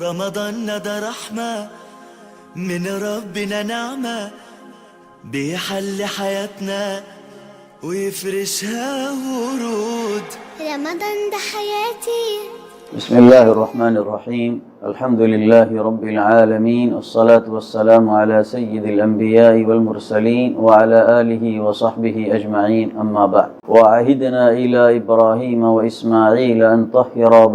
رمضان ده رحمة من ربنا، نعمة بيحل حياتنا ويفرشها ورود. رمضان ده حياتي. بسم الله الرحمن الرحيم. الحمد لله رب العالمين، الصلاة والسلام على سيد الأنبياء والمرسلين وعلى آله وصحبه أجمعين، أما بعد. وعهدنا إلى إبراهيم وإسماعيل أن طهر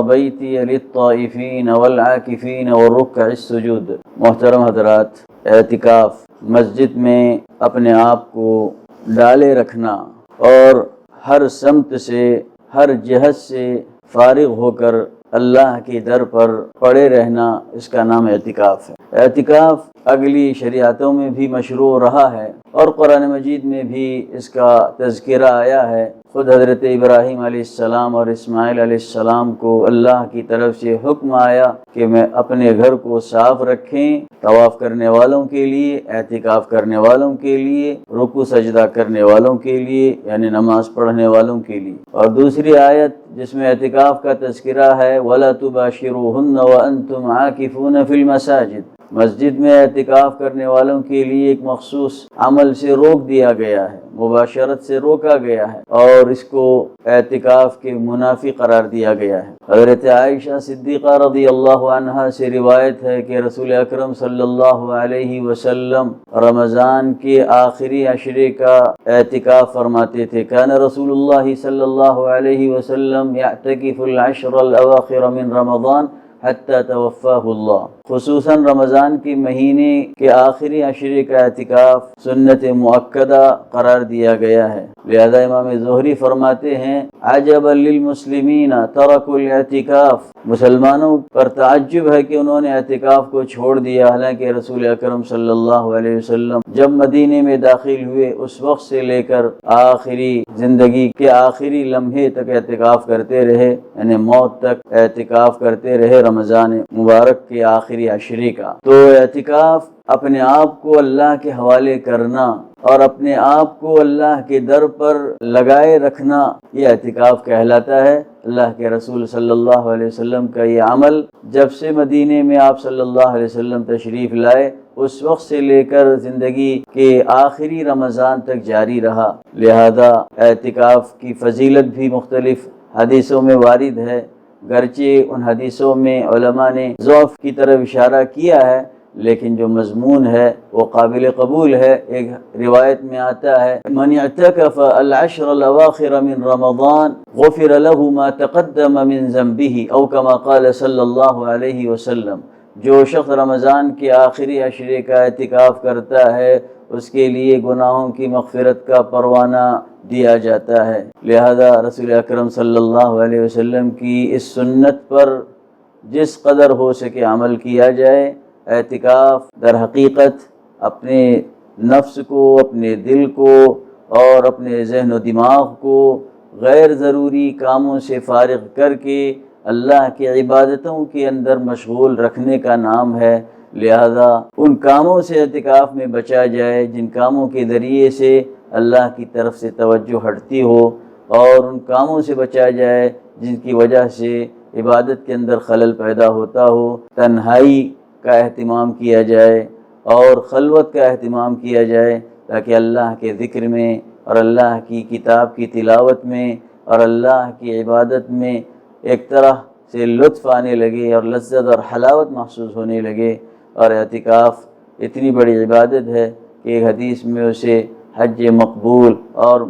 بيتي للطائفين والعاكفين والركع السجود. محترم حضرات، اعتکاف مسجد میں اپنے آپ کو ڈالے رکھنا اور ہر سمت سے، ہر جہت سے فارغ ہو کر اللہ کے در پر پڑے رہنا، اس کا نام اعتکاف ہے۔ اعتکاف اگلی شریعتوں میں بھی مشروع رہا ہے اور قرآن مجید میں بھی اس کا تذکرہ آیا ہے۔ خود حضرت ابراہیم علیہ السلام اور اسماعیل علیہ السلام کو اللہ کی طرف سے حکم آیا کہ میں اپنے گھر کو صاف رکھیں، طواف کرنے والوں کے لیے، اعتکاف کرنے والوں کے لیے، رکوع سجدہ کرنے والوں کے لیے، یعنی نماز پڑھنے والوں کے لیے۔ اور دوسری آیت جس میں اعتکاف کا تذکرہ ہے، وَلَا تُبَاشِرُوهُنَّ وَأَنْتُمْ عَاكِفُونَ فِي الْمَسَاجِدِ، مسجد میں اعتکاف کرنے والوں کے لیے ایک مخصوص عمل سے روک دیا گیا ہے، مباشرت سے روکا گیا ہے اور اس کو اعتکاف کے منافی قرار دیا گیا ہے۔ حضرت عائشہ صدیقہ رضی اللہ عنہا سے روایت ہے کہ رسول اکرم صلی اللہ علیہ وسلم رمضان کے آخری عشرے کا اعتکاف فرماتے تھے۔ کان رسول اللہ صلی اللہ علیہ وسلم یعتکف العشر الاواخر من رمضان حتی توفاہ اللہ۔ خصوصاً رمضان کے مہینے کے آخری عشرے کا اعتکاف سنت مؤکدہ قرار دیا گیا ہے۔ لہذا امام زہری فرماتے ہیں، عجبا للمسلمین ترکوا الاعتکاف، مسلمانوں پر تعجب ہے کہ انہوں نے اعتکاف کو چھوڑ دیا، حالانکہ رسول اکرم صلی اللہ علیہ وسلم جب مدینے میں داخل ہوئے اس وقت سے لے کر آخری زندگی کے آخری لمحے تک اعتکاف کرتے رہے، یعنی موت تک اعتکاف کرتے رہے رمضان مبارک کے آخری عشرے کا۔ تو اعتکاف اپنے آپ کو اللہ کے حوالے کرنا اور اپنے آپ کو اللہ کے در پر لگائے رکھنا، یہ اعتکاف کہلاتا ہے۔ اللہ کے رسول صلی اللہ علیہ وسلم کا یہ عمل جب سے مدینے میں آپ صلی اللہ علیہ وسلم تشریف لائے اس وقت سے لے کر زندگی کے آخری رمضان تک جاری رہا۔ لہذا اعتکاف کی فضیلت بھی مختلف حدیثوں میں وارد ہے، گرچہ ان حدیثوں میں علماء نے ضعف کی طرف اشارہ کیا ہے، لیکن جو مضمون ہے وہ قابل قبول ہے۔ ایک روایت میں آتا ہے، من اعتکف العشر الاواخر من رمضان غفر له ما تقدم من ذنبه، او كما قال صلی اللہ علیہ وسلم، جو شخص رمضان کے آخری عشرے کا اعتکاف کرتا ہے اس کے لیے گناہوں کی مغفرت کا پروانہ دیا جاتا ہے۔ لہذا رسول اکرم صلی اللہ علیہ وسلم کی اس سنت پر جس قدر ہو سکے عمل کیا جائے۔ اعتکاف در حقیقت اپنے نفس کو، اپنے دل کو اور اپنے ذہن و دماغ کو غیر ضروری کاموں سے فارغ کر کے اللہ کی عبادتوں کے اندر مشغول رکھنے کا نام ہے۔ لہذا ان کاموں سے اعتکاف میں بچا جائے جن کاموں کے ذریعے سے اللہ کی طرف سے توجہ ہٹتی ہو، اور ان کاموں سے بچا جائے جن کی وجہ سے عبادت کے اندر خلل پیدا ہوتا ہو۔ تنہائی کا اہتمام کیا جائے اور خلوت کا اہتمام کیا جائے، تاکہ اللہ کے ذکر میں اور اللہ کی کتاب کی تلاوت میں اور اللہ کی عبادت میں ایک طرح سے لطف آنے لگے اور لذت اور حلاوت محسوس ہونے لگے۔ اور اعتکاف اتنی بڑی عبادت ہے کہ ایک حدیث میں اسے حج مقبول اور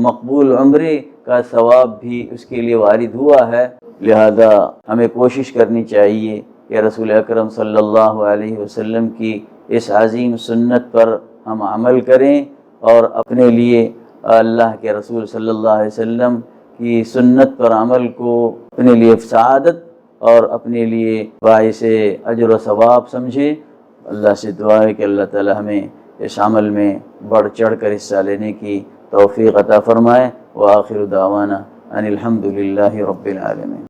مقبول عمرے کا ثواب بھی اس کے لیے وارد ہوا ہے۔ لہذا ہمیں کوشش کرنی چاہیے کہ رسول اکرم صلی اللہ علیہ وسلم کی اس عظیم سنت پر ہم عمل کریں اور اپنے لیے اللہ کے رسول صلی اللہ علیہ وسلم کی سنت پر عمل کو اپنے لیے سعادت اور اپنے لیے باعث اجر و ثواب سمجھیں۔ اللہ سے دعا ہے کہ اللہ تعالی ہمیں اس عمل میں بڑھ چڑھ کر حصہ لینے کی توفیق عطا فرمائے۔ وآخر دعوانا ان الحمد للہ رب العالمین۔